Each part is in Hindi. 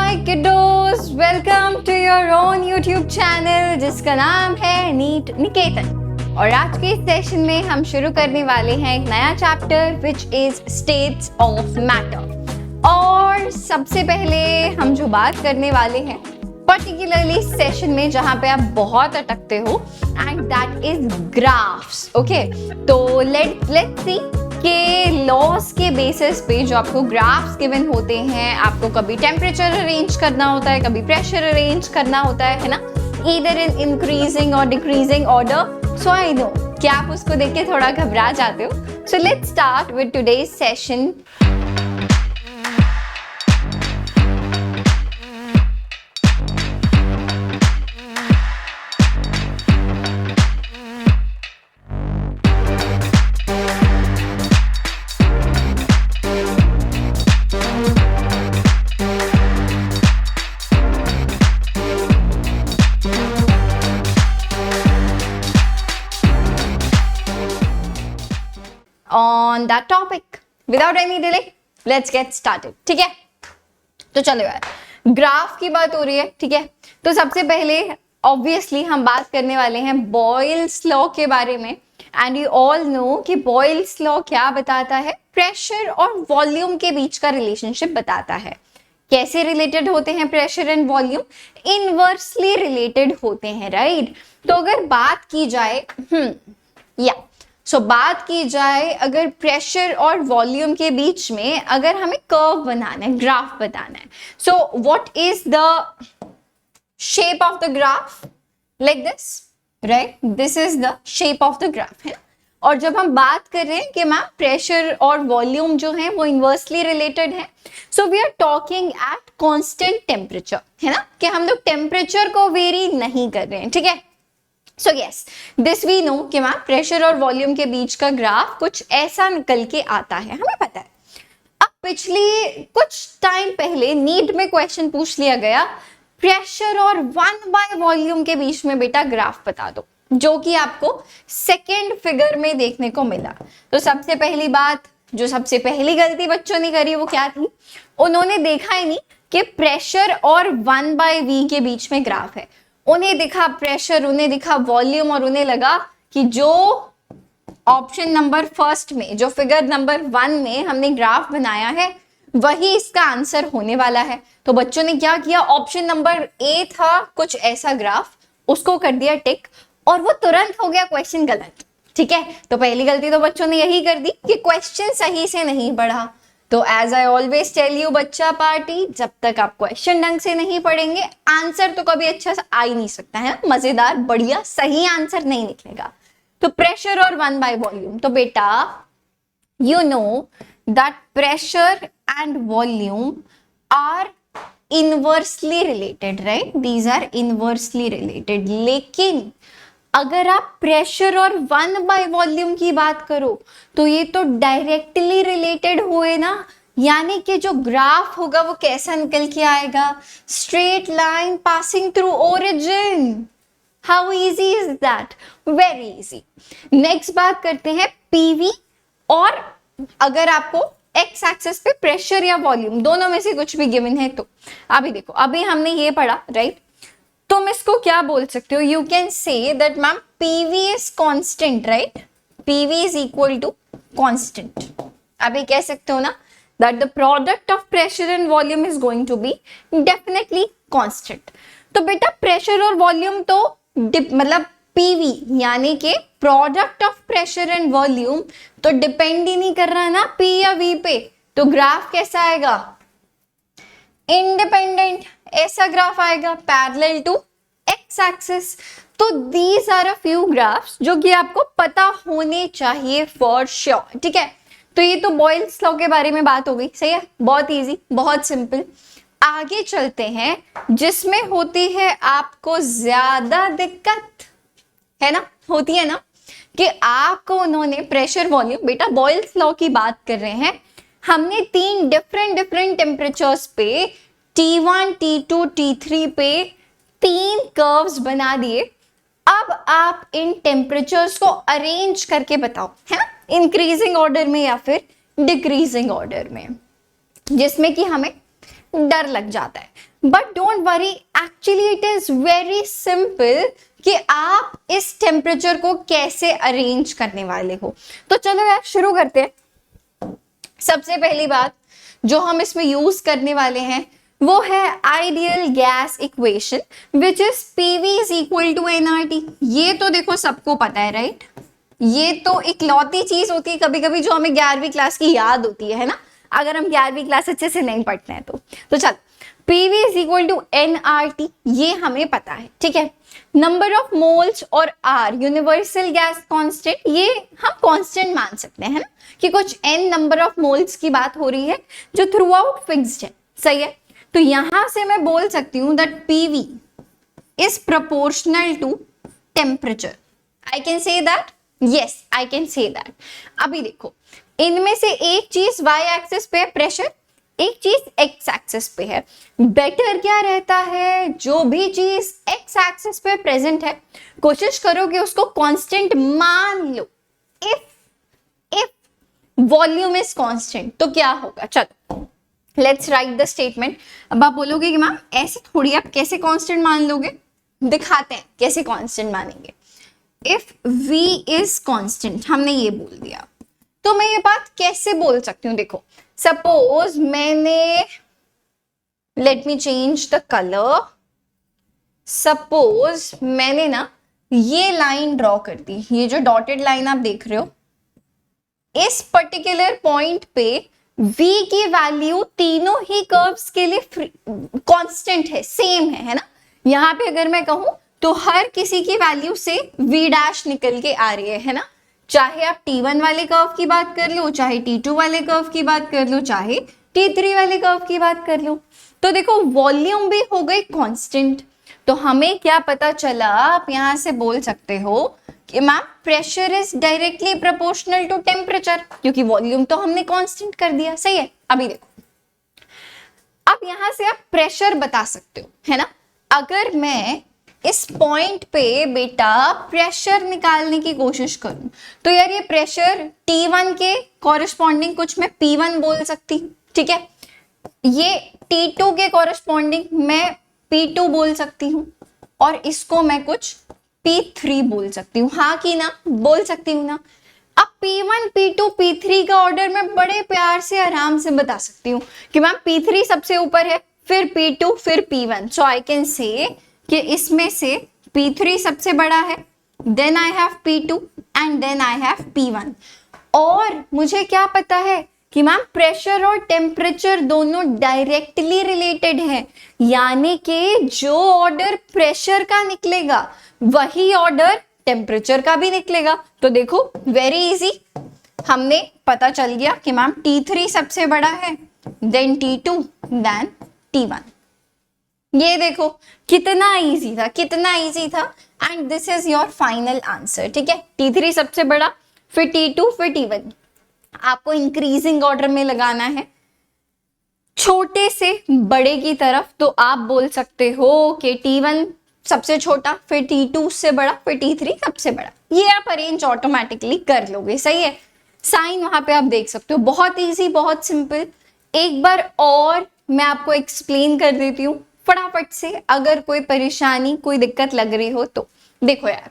Hi kiddos, welcome to your own YouTube channel जिसका नाम है नीट निकेतन। और आज के इस सेशन में हम शुरू करने वाले हैं एक नया chapter which is states of matter. और सबसे पहले हम जो बात करने वाले हैं पर्टिकुलरली सेशन में जहां पे आप बहुत अटकते हो and that is graphs. Okay, तो लेट्स सी के लॉस के बेसिस पे जो आपको ग्राफ्स गिवन होते हैं, आपको कभी टेम्परेचर अरेंज करना होता है, कभी प्रेशर अरेंज करना होता है ना, ईदर इन इंक्रीजिंग और decreasing order. So I know कि आप उसको देख के थोड़ा घबरा जाते हो। So let's start with today's session. On that topic, without any delay, let's get started। ठीक है, तो चलो यार, ग्राफ की बात हो रही है। ठीक है, तो सबसे पहले ऑब्वियसली हम बात करने वाले हैं बॉयल्स लॉ के बारे में। एंड यू ऑल नो कि बॉयल्स लॉ क्या बताता है? प्रेशर और वॉल्यूम के बीच का रिलेशनशिप बताता है। कैसे रिलेटेड होते हैं pressure and volume? Inversely related होते हैं, राइट? तो अगर बात की जाए बात की जाए अगर प्रेशर और वॉल्यूम के बीच में अगर हमें कर्व बनाना है, ग्राफ बनाना है, so what is the shape of the graph? Like this, right? This is the shape of the graph, है। और जब हम बात कर रहे हैं कि मैम प्रेशर और वॉल्यूम जो है वो इनवर्सली रिलेटेड है, so we are talking at constant temperature, है ना, कि हम लोग टेम्परेचर को वेरी नहीं कर रहे हैं। ठीक है, so yes, this we know कि मैम प्रेशर और वॉल्यूम के बीच का ग्राफ कुछ ऐसा निकल के आता है, हमें पता है। अब पिछली कुछ टाइम पहले नीट में क्वेश्चन पूछ लिया गया, प्रेशर और 1/वॉल्यूम के बीच में बेटा ग्राफ बता दो, जो कि आपको सेकेंड फिगर में देखने को मिला। तो सबसे पहली बात, जो सबसे पहली गलती बच्चों ने करी वो क्या थी? उन्होंने देखा ही नहीं कि प्रेशर और 1/v के बीच में ग्राफ है। उन्हें दिखा प्रेशर, उन्हें दिखा वॉल्यूम, और उन्हें लगा कि जो ऑप्शन नंबर फर्स्ट में, जो फिगर नंबर 1 में हमने ग्राफ बनाया है, वही इसका आंसर होने वाला है। तो बच्चों ने क्या किया? ऑप्शन नंबर ए था कुछ ऐसा ग्राफ, उसको कर दिया टिक, और वो तुरंत हो गया क्वेश्चन गलत। ठीक है, तो पहली गलती तो बच्चों ने यही कर दी कि क्वेश्चन सही से नहीं पढ़ा। तो as I always tell you बच्चा पार्टी, जब तक आप क्वेश्चन ढंग से नहीं पढ़ेंगे, आंसर तो कभी अच्छा आ ही नहीं सकता है, मजेदार बढ़िया सही आंसर नहीं निकलेगा। तो प्रेशर और 1/वॉल्यूम, तो बेटा you know that pressure and volume are inversely related, right? These are inversely related. लेकिन अगर आप प्रेशर और 1/वॉल्यूम की बात करो तो ये तो डायरेक्टली रिलेटेड हुए ना, यानी कि जो ग्राफ होगा वो कैसा निकल के आएगा? Straight line passing through origin. How easy is that? Very easy. Next बात करते हैं पीवी। और अगर आपको एक्स एक्सिस पे प्रेशर या वॉल्यूम दोनों में से कुछ भी गिवन है, तो अभी देखो, अभी हमने ये पढ़ा, राइट? तुम इसको क्या बोल सकते हो? You can say that ma'am PV is constant, right? PV is equal to constant. अभी कह सकते हो ना that the product of pressure and volume is going to be definitely constant. तो बेटा प्रेशर और वॉल्यूम तो मतलब पीवी यानी कि product of pressure and volume तो डिपेंड ही नहीं कर रहा है ना पी या वी पे। तो ग्राफ कैसा आएगा? इंडिपेंडेंट। ऐसा ग्राफ आएगा पैरेलल टू एक्स एक्सिस। तो these are a few graphs जो कि आपको पता होने चाहिए फॉर श्योर। ठीक है, तो ये तो बॉयल्स लॉ के बारे में बात हो गई, सही है, बहुत इजी, बहुत सिंपल। आगे चलते हैं जिसमें होती है आपको ज्यादा दिक्कत, है ना, होती है ना, कि आपको उन्होंने प्रेशर वॉल्यूम, बेटा बॉयल्स लॉ की बात कर रहे हैं, हमने 3 डिफरेंट टेम्परेचर्स पे T1, T2, T3 पे 3 कर्व्स बना दिए। अब आप इन टेम्परेचर्स को अरेंज करके बताओ, है ना, इंक्रीजिंग ऑर्डर में या फिर डिक्रीजिंग ऑर्डर में, जिसमें कि हमें डर लग जाता है, but don't worry, actually it is very simple कि आप इस टेम्परेचर को कैसे अरेंज करने वाले हो। तो चलो यार शुरू करते हैं। सबसे पहली बात जो हम इसमें यूज करने वाले हैं वो है ideal gas equation, which is PV is equal to nRT। ये तो देखो सबको पता है, राइट? ये तो इकलौती चीज होती है कभी कभी जो हमें 11वीं क्लास की याद होती है ना, अगर हम 11वीं क्लास अच्छे से नहीं पढ़ते हैं तो चल, PV is equal to nRT, ये हमें पता है, ठीक है। नंबर ऑफ मोल्स और R यूनिवर्सल गैस कांस्टेंट, ये हम कांस्टेंट मान सकते हैं ना, कि कुछ n नंबर ऑफ मोल्स की बात हो रही है जो थ्रू आउट फिक्स्ड है, सही है। तो यहां से मैं बोल सकती हूं that PV is proportional to temperature. I can say that, yes I can say that. अभी देखो, इनमें से एक चीज y एक्सिस पे है प्रेशर, एक चीज x एक्सिस पे है। बेटर क्या रहता है, जो भी चीज x एक्सिस पे प्रेजेंट है कोशिश करो कि उसको कांस्टेंट मान लो। इफ वॉल्यूम इज कांस्टेंट तो क्या होगा, चलो लेट्स राइट द स्टेटमेंट। अब आप बोलोगे कि मैम ऐसे थोड़ी, आप कैसे कांस्टेंट मान लोगे, दिखाते हैं कैसे कांस्टेंट मानेंगे। इफ v इज कांस्टेंट, हमने ये बोल दिया, तो मैं ये बात कैसे बोल सकती हूँ, देखो सपोज मैंने, let me change the colour, suppose मैंने ना ये लाइन ड्रॉ कर दी, ये जो डॉटेड लाइन आप देख रहे हो, इस पर्टिकुलर पॉइंट पे v की वैल्यू तीनों ही कर्व्स के लिए कांस्टेंट है, सेम है ना। यहां पे अगर मैं कहूं तो हर किसी की वैल्यू से v डैश निकल के आ रही है ना, चाहे आप T1 वाले कर्व की बात कर लो, चाहे T2 वाले कर्व की बात कर लो, चाहे T3 वाले कर्व की बात कर लो। तो देखो वॉल्यूम भी हो गई कांस्टेंट, तो हमें क्या पता चला, आप यहां से बोल सकते हो कि ma'am pressure is directly proportional to temperature, क्योंकि वॉल्यूम तो हमने कांस्टेंट कर दिया, सही है। अभी देखो, अब यहां से आप प्रेशर बता सकते हो, है ना। अगर मैं इस पॉइंट पे बेटा प्रेशर निकालने की कोशिश करूं तो यार ये प्रेशर T1 के कॉरेस्पॉन्डिंग कुछ मैं P1 बोल सकती हूँ, ठीक है। ये T2 के कॉरेस्पॉन्डिंग मैं P2 बोल सकती हूँ, और इसको मैं कुछ P3 बोल सकती हूँ, हाँ कि ना, बोल सकती हूँ ना। अब P1, P2, P3 का ऑर्डर मैं बड़े प्यार से आराम से बता सकती हूँ कि मैम P3 सबसे ऊपर है, फिर P2, फिर P1। सो आई कैन से कि इसमें से P3 सबसे बड़ा है, then I have P2 and then I have P1। और मुझे क्या पता है कि मैम प्रेशर और टेम्परेचर दोनों डायरेक्टली रिलेटेड है, यानी कि जो ऑर्डर प्रेशर का निकलेगा वही ऑर्डर टेम्परेचर का भी निकलेगा। तो देखो वेरी इजी, हमने पता चल गया कि मैम T3 सबसे बड़ा है, देन T2, देन T1। ये देखो कितना इजी था, कितना इजी था, and this is your final answer, ठीक है। T3 सबसे बड़ा, फिर T2, फिर T1। आपको इंक्रीजिंग ऑर्डर में लगाना है छोटे से बड़े की तरफ, तो आप बोल सकते हो कि T1 सबसे छोटा, फिर T2 से बड़ा, फिर T3 सबसे बड़ा। ये आप अरेंज ऑटोमेटिकली कर लोगे, सही है। साइन वहां पे आप देख सकते हो, बहुत इजी, बहुत सिंपल। एक बार और मैं आपको एक्सप्लेन कर देती हूँ फटाफट से, अगर कोई परेशानी, कोई दिक्कत लग रही हो तो। देखो यार,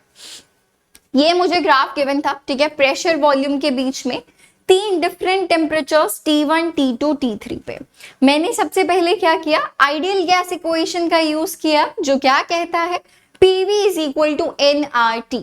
ये मुझे ग्राफ गिवन था, ठीक है, प्रेशर वॉल्यूम के बीच में 3 different temperatures T1, T2, T3 पे। मैंने सबसे पहले क्या किया, आइडियल गैस इक्वेशन का यूज किया, जो क्या कहता है PV is equal to nRT।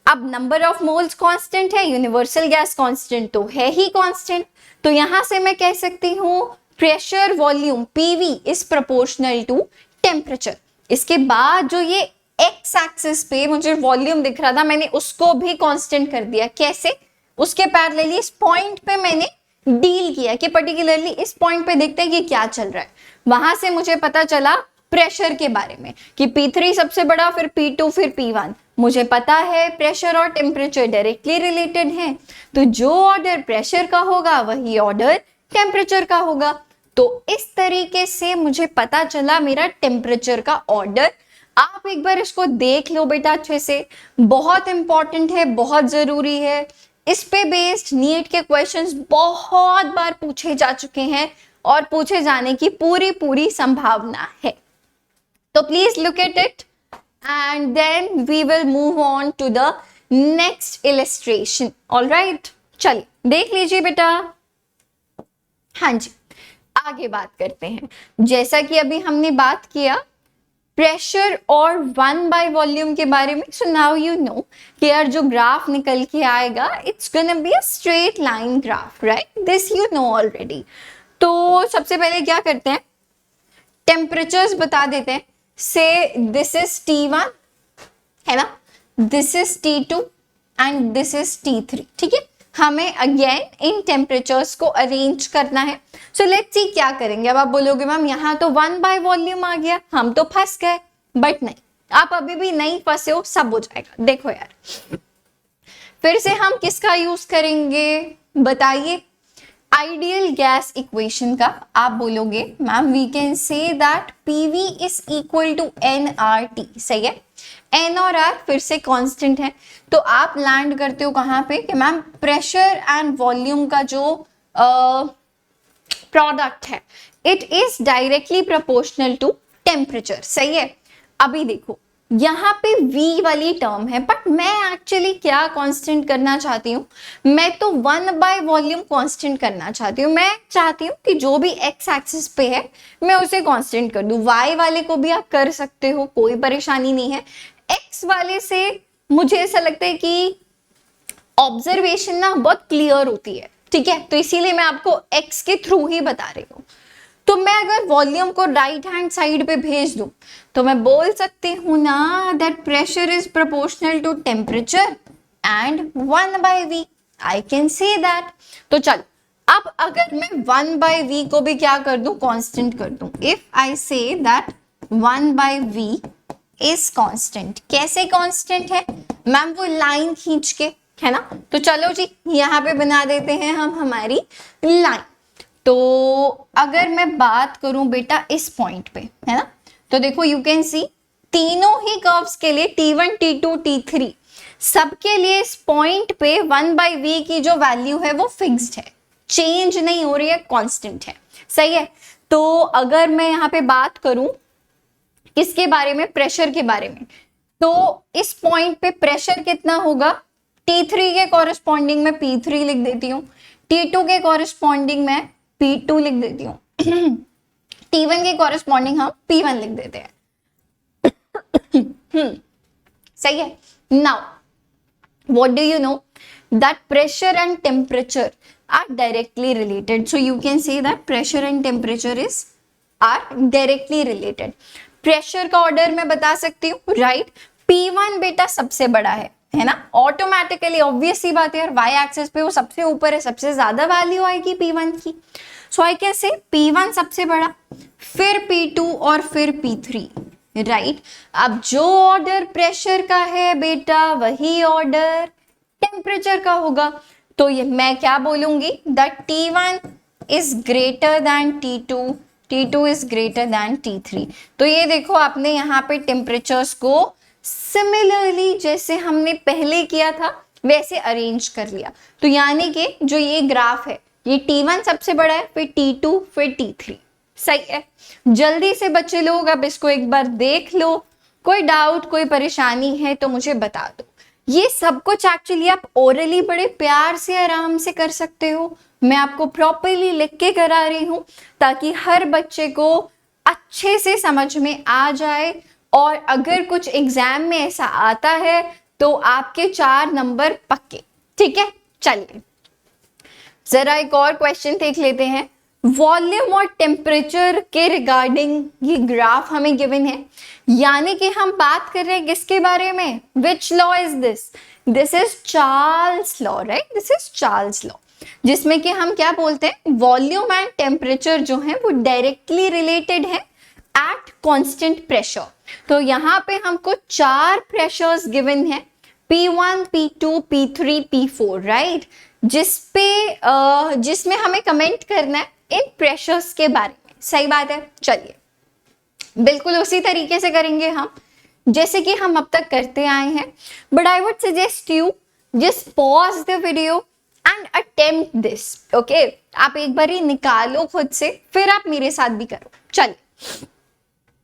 अब नंबर ऑफ मोल्स कांस्टेंट है, यूनिवर्सल गैस कांस्टेंट तो है ही कांस्टेंट, तो यहां से मैं कह सकती हूं pressure volume PV is proportional to temperature. इसके बाद जो ये x एक्सिस पे मुझे वॉल्यूम दिख रहा था, मैंने उसको भी कांस्टेंट कर दिया। कैसे, उसके पैरेलली इस पॉइंट पे मैंने डील किया कि पर्टिकुलरली इस पॉइंट पे देखते हैं कि क्या चल रहा है। वहां से मुझे पता चला प्रेशर के बारे में कि P3 सबसे बड़ा, फिर P2, फिर P1। मुझे पता है प्रेशर और टेम्परेचर डायरेक्टली रिलेटेड हैं, तो जो ऑर्डर प्रेशर का होगा वही ऑर्डर टेम्परेचर का होगा। तो इस तरीके से मुझे पता चला मेरा टेम्परेचर का ऑर्डर। आप एक बार इसको देख लो बेटा अच्छे से, बहुत इंपॉर्टेंट है, बहुत जरूरी है। इस पे बेस्ड नीट के क्वेश्चंस बहुत बार पूछे जा चुके हैं, और पूछे जाने की पूरी पूरी संभावना है। तो please look at it and then we will move on to the next illustration. all right, चलिए देख लीजिए बेटा। हाँ जी, आगे बात करते हैं। जैसा कि अभी हमने बात किया प्रेशर और 1/, वॉल्यूम के बारे में, सो नाउ यू नो कि यार जो ग्राफ निकल के आएगा it's gonna be a straight line graph, right, this you know already. तो सबसे पहले क्या करते हैं, टेम्परेचर्स बता देते हैं। से दिस इज T1 है ना, this is T2 and this is T3, ठीक है। हमें अगेन इन टेम्परेचर्स को अरेंज करना है। सो लेट्स सी क्या करेंगे। अब आप बोलोगे मैम यहाँ तो 1/, वॉल्यूम आ गया, हम तो फंस गए, बट नहीं, आप अभी भी नहीं फंसे हो, सब हो जाएगा। देखो यार, फिर से हम किसका यूज करेंगे बताइए, आइडियल गैस इक्वेशन का। आप बोलोगे ma'am we can say that PV is equal to nRT, सही है। N और R फिर से कांस्टेंट है, तो आप लैंड करते हो कहाँ पे कि मैम प्रेशर एंड वॉल्यूम का जो प्रोडक्ट है it is directly proportional to temperature, सही है। अभी देखो यहाँ पे V वाली टर्म है, बट मैं एक्चुअली क्या कांस्टेंट करना चाहती हूँ, मैं तो 1/, वॉल्यूम कांस्टेंट करना चाहती हूँ। मैं चाहती हूँ कि जो भी एक्स एक्सिस पे है मैं उसे कांस्टेंट कर दूं। Y वाले को भी आप कर सकते हो, कोई परेशानी नहीं है। X वाले से मुझे ऐसा लगता है कि ऑब्जर्वेशन ना बहुत क्लियर होती है, ठीक है, तो इसीलिए मैं आपको X के थ्रू ही बता रही हूँ। तो मैं अगर वॉल्यूम को राइट हैंड साइड पे भेज दूं तो मैं बोल सकती हूं ना that pressure is proportional to temperature and 1/V, I can say that. तो चल, अब अगर मैं 1/V को भी क्या कर दूं, कांस्टेंट कर दूं। If I say that 1/V is constant, कैसे कांस्टेंट है मैम, वो लाइन खींच के, है ना। तो चलो जी यहाँ पे बना देते हैं हम हमारी लाइन। तो अगर मैं बात करूं बेटा इस पॉइंट पे, है ना, तो देखो यू कैन सी तीनों ही कर्व्स के लिए T1, T2, T3 सबके लिए इस पॉइंट पे 1/V की जो वैल्यू है वो फिक्स्ड है, चेंज नहीं हो रही है, कांस्टेंट है, सही है। तो अगर मैं यहाँ पे बात करूं किसके बारे में, प्रेशर के बारे में, तो इस पॉइंट पे प्रेशर कितना होगा, T3 के कॉरेस्पॉन्डिंग में P3 लिख देती हूँ, T2 के कॉरेस्पॉन्डिंग में P2 लिख देती हूँ, T1 के कॉरेस्पॉन्डिंग हम P1 लिख देते हैं। सही है। Now what do you know that pressure and temperature are directly related, so you can say that pressure and temperature is are directly related. Pressure का ऑर्डर मैं बता सकती हूँ, राइट, P1 बेटा सबसे बड़ा है ना, ऑटोमेटिकली ऑब्वियस सी बात है यार, वाई एक्सिस पे वो सबसे ऊपर है, सबसे ज्यादा वैल्यू आएगी P1 की। सो आई कैन से P1 सबसे बड़ा, फिर P2 और फिर P3, राइट। अब जो ऑर्डर प्रेशर का है बेटा वही ऑर्डर टेम्परेचर का होगा। तो ये मैं क्या बोलूंगी, that T1 is greater than T2, T2 is greater than T3। तो ये देखो आपने यहाँ पे टेम्परेचर्स को सिमिलरली जैसे हमने पहले किया था वैसे अरेंज कर लिया। तो यानी कि जो ये ग्राफ है ये T1 सबसे बड़ा है, फिर T2, फिर T3, सही है। जल्दी से बच्चे लोग अब इसको एक बार देख लो, कोई डाउट कोई परेशानी है तो मुझे बता दो। ये सब कुछ एक्चुअली आप ओरली बड़े प्यार से आराम से कर सकते हो, मैं आपको प्रॉपरली लिख के करा रही हूं ताकि हर बच्चे को अच्छे से समझ में आ जाए, और अगर कुछ एग्जाम में ऐसा आता है तो आपके 4 नंबर पक्के, ठीक है। चलिए जरा एक और क्वेश्चन देख लेते हैं। वॉल्यूम और टेम्परेचर के रिगार्डिंग ये ग्राफ हमें गिवन है, यानी कि हम बात कर रहे हैं किसके बारे में, which law is this, this is Charles law, right, this is Charles law, जिसमें कि हम क्या बोलते हैं, वॉल्यूम एंड टेम्परेचर जो है वो डायरेक्टली रिलेटेड है एट कांस्टेंट प्रेशर। तो यहाँ पे हमको 4 प्रेशर्स गिवन है, P1, P2, P3, P4, right, जिसमें हमें कमेंट करना है इन प्रेशर्स के बारे में, सही बात है। चलिए बिल्कुल उसी तरीके से करेंगे हम जैसे कि हम अब तक करते आए हैं, but I would suggest you just pause the video and attempt this, okay. आप एक बार ही निकालो खुद से, फिर आप मेरे साथ भी करो। चलिए,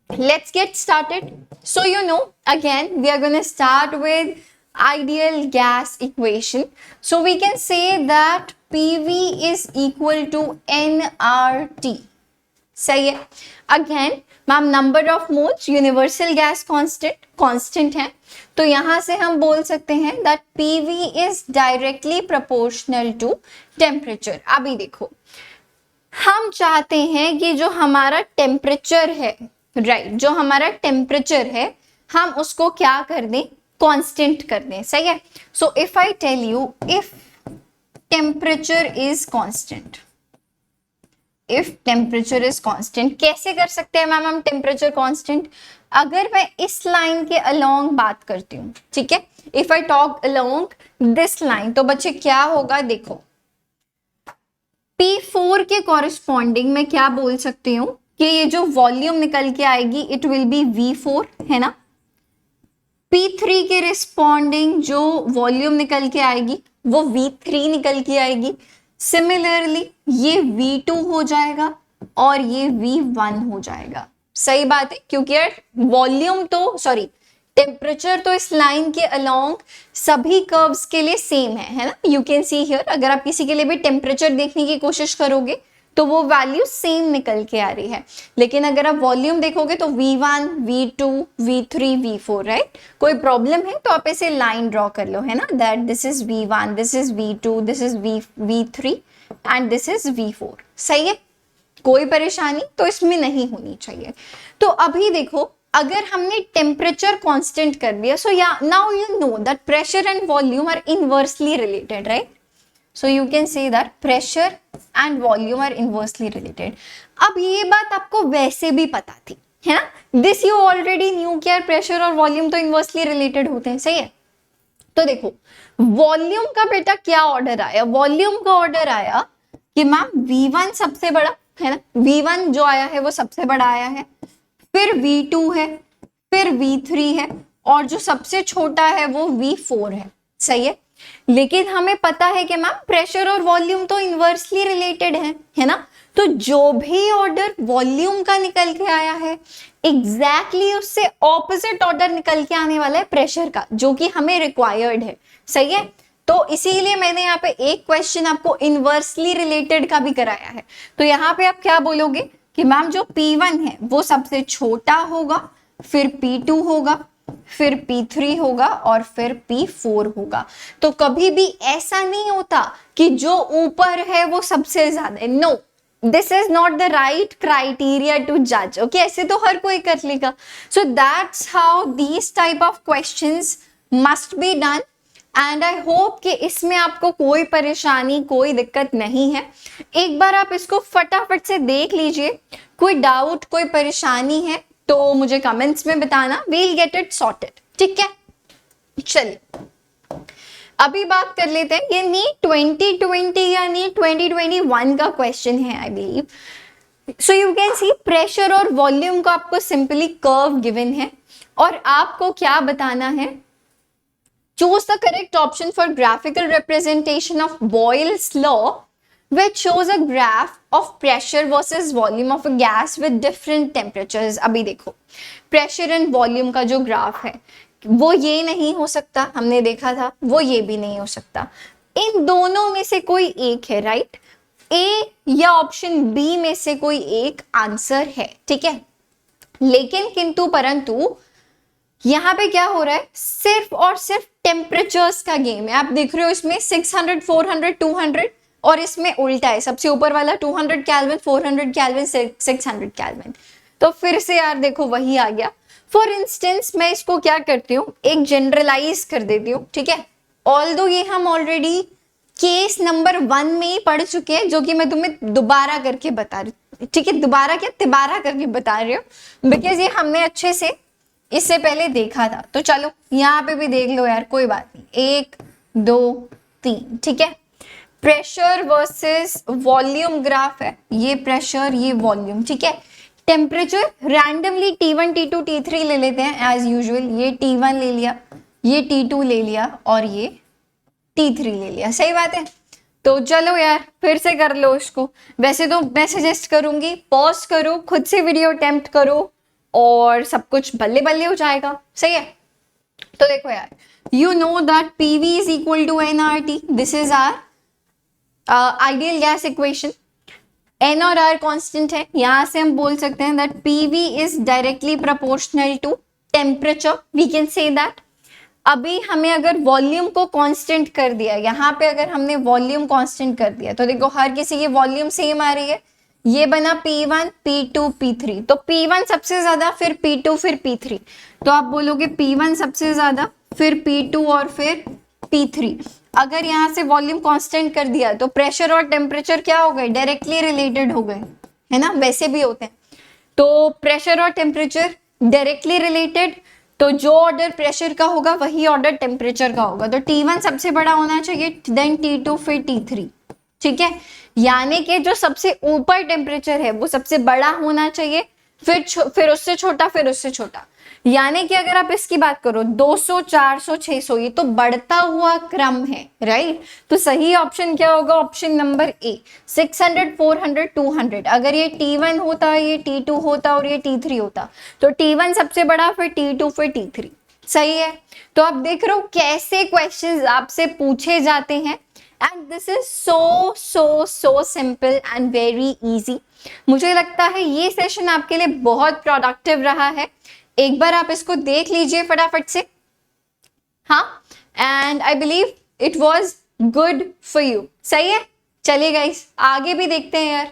let's get started. So you know, again we are going to start with ideal gas equation. So we can say that PV is equal to nRT. सही है। Again ma'am number of moles universal gas constant है, तो यहां से हम बोल सकते हैं that PV is directly proportional to temperature. अभी देखो, हम चाहते हैं कि जो हमारा टेम्परेचर है, राइट, जो हमारा टेम्परेचर है हम उसको क्या कर दें, कांस्टेंट कर दें। सही है। So if I tell you if temperature is constant, if temperature is constant, कैसे कर सकते हैं मैम हम टेम्परेचर कांस्टेंट? अगर मैं इस लाइन के अलोंग बात करती हूँ, ठीक है, if I talk along this line, तो बच्चे क्या होगा, देखो P4 के कॉरेस्पॉन्डिंग में क्या बोल सकती हूँ कि ये जो वॉल्यूम निकल के आएगी इट विल बी V4, है ना। P3 के रिस्पॉन्डिंग जो वॉल्यूम निकल के आएगी वो V3 निकल के आएगी। सिमिलरली ये V2 हो जाएगा और ये V1 हो जाएगा। सही बात है, क्योंकि यार वॉल्यूम तो सॉरी टेम्परेचर तो इस लाइन के अलोंग सभी कर्व्स के लिए सेम है ना। यू कैन सी हियर, अगर आप किसी के लिए भी टेम्परेचर देखने की कोशिश करोगे तो वो वैल्यू सेम निकल के आ रही है, लेकिन अगर आप वॉल्यूम देखोगे तो V1, V2, V3, V4, right. कोई प्रॉब्लम है तो आप ऐसे लाइन ड्रॉ कर लो, है ना, that this is V1, this is V2, this is V3 and this is V4। सही है, कोई परेशानी तो इसमें नहीं होनी चाहिए। तो अभी देखो, अगर हमने टेम्परेचर कांस्टेंट कर दिया, so ya now you know that pressure and volume are inversely related, right. So you can say that pressure and volume are inversely related. अब ये बात आपको वैसे भी पता थी, है ना, दिस यू ऑलरेडी न्यू कि यार प्रेशर और वॉल्यूम तो इनवर्सली रिलेटेड होते हैं। सही है। तो देखो वॉल्यूम का बेटा क्या ऑर्डर आया, वॉल्यूम का ऑर्डर आया कि मैम V1 सबसे बड़ा है ना, V1 जो आया है वो सबसे बड़ा आया है, फिर V2 है, फिर V3 है, और जो सबसे छोटा है वो V4 है। सही है। लेकिन हमें पता है कि मैम प्रेशर और वॉल्यूम तो इनवर्सली रिलेटेड है ना, तो जो भी ऑर्डर वॉल्यूम का निकल के आया है एग्जैक्टली उससे ऑपोजिट ऑर्डर निकल के आने वाला है प्रेशर का, जो कि हमें रिक्वायर्ड है। सही है। तो इसीलिए मैंने यहाँ पे एक क्वेश्चन आपको इनवर्सली रिलेटेड का भी कराया है। तो यहाँ पे आप क्या बोलोगे कि मैम जो P1 है वो सबसे छोटा होगा, फिर P2 होगा, फिर P3 होगा और फिर P4 होगा। तो कभी भी ऐसा नहीं होता कि जो ऊपर है वो सबसे ज्यादा है। No, this is not the right criteria to जज। ओके, ऐसे तो हर कोई कर लेगा। So that's how these type of questions must be done, and I hope कि इसमें आपको कोई परेशानी कोई दिक्कत नहीं है। एक बार आप इसको फटाफट से देख लीजिए, कोई डाउट कोई परेशानी है तो मुझे कमेंट्स में बताना, वील गेट इट सॉर्टेड। ठीक है, चलिए अभी बात कर लेते हैं, ये नीट 2020 या नीट 2021 का क्वेश्चन है I believe. So you can see pressure और वॉल्यूम का आपको सिंपली कर्व गिवन है और आपको क्या बताना है, choose the correct option for graphical representation of Boyle's law which shows a graph of pressure versus volume of a gas with different temperatures। अभी देखो प्रेशर एंड वॉल्यूम का जो ग्राफ है वो ये नहीं हो सकता, हमने देखा था, वो ये भी नहीं हो सकता, इन दोनों में से कोई एक है, राइट। ए या ऑप्शन बी में से कोई एक आंसर है, ठीक है। लेकिन किंतु परंतु यहाँ पे क्या हो रहा है, सिर्फ और सिर्फ टेम्परेचर्स का गेम है। आप देख रहे हो इसमें 600, 400, 200 और इसमें उल्टा है, सबसे ऊपर वाला 200 केल्विन, 400 केल्विन, 600 केल्विन। तो फिर से यार देखो वही आ गया। फॉर इंस्टेंस मैं इसको क्या करती हूँ, एक जनरलाइज कर देती हूँ, ठीक है। ऑल्दो ये हम ऑलरेडी केस नंबर 1 में ही पढ़ चुके हैं, जो कि मैं तुम्हें दोबारा करके बता रही हूँ, ठीक है, दोबारा क्या तिबारा करके बता रही हूँ, बिकॉज ये हमने अच्छे से इससे पहले देखा था। तो चलो यहाँ पे भी देख लो यार, कोई बात नहीं, 1 2 3, ठीक है। प्रेशर वर्सेस वॉल्यूम ग्राफ है, ये प्रेशर ये वॉल्यूम, ठीक है। Temperature randomly T1 T2 T3 ले लेते हैं एज यूजुअल, ये T1 ले लिया, ये T2 ले लिया और ये T3 ले लिया, सही बात है। तो चलो यार फिर से कर लो इसको। वैसे तो मैं सजेस्ट करूंगी पॉज करो, खुद से वीडियो अटेम्प्ट करो और सब कुछ बल्ले बल्ले हो जाएगा। सही है, तो देखो यार, you know that PV is equal to NRT, this is our ideal gas equation. N और आर कांस्टेंट है, यहां से हम बोल सकते हैं that PV is directly proportional to temperature, we can say that. अभी हमें अगर वॉल्यूम को कांस्टेंट कर दिया, यहाँ पे अगर हमने वॉल्यूम कांस्टेंट कर दिया तो देखो हर किसी की वॉल्यूम सेम आ रही है, ये बना P1 P2 P3, तो P1 सबसे ज्यादा फिर P2 फिर P3, तो आप बोलोगे P1 सबसे ज्यादा फिर P2 और फिर P3। अगर यहाँ से वॉल्यूम कांस्टेंट कर दिया तो प्रेशर और टेम्परेचर क्या हो गए, डायरेक्टली रिलेटेड हो गए, है ना, वैसे भी होते हैं। तो प्रेशर और टेम्परेचर डायरेक्टली रिलेटेड, तो जो ऑर्डर प्रेशर का होगा वही ऑर्डर टेम्परेचर का होगा, तो T1 सबसे बड़ा होना चाहिए, देन T2 फिर T3। ठीक है, यानी कि जो सबसे ऊपर टेम्परेचर है वो सबसे बड़ा होना चाहिए, फिर उससे छोटा, फिर उससे छोटा। यानी कि अगर आप इसकी बात करो 200 400 600, ये तो बढ़ता हुआ क्रम है, राइट। तो सही ऑप्शन क्या होगा, ऑप्शन नंबर ए, 600 400 200। अगर ये T1 होता, ये T2 होता और ये T3 होता, तो T1 सबसे बड़ा, फिर T2 फिर T3। सही है, तो आप देख रहे हो कैसे क्वेश्चंस आपसे पूछे जाते हैं, and this is so so so simple and very easy. मुझे लगता है ये सेशन आपके लिए बहुत प्रोडक्टिव रहा है, एक बार आप इसको देख लीजिए फटाफट से। हाँ, and I believe it was good for you. सही है, चलिए गाइस आगे भी देखते हैं यार।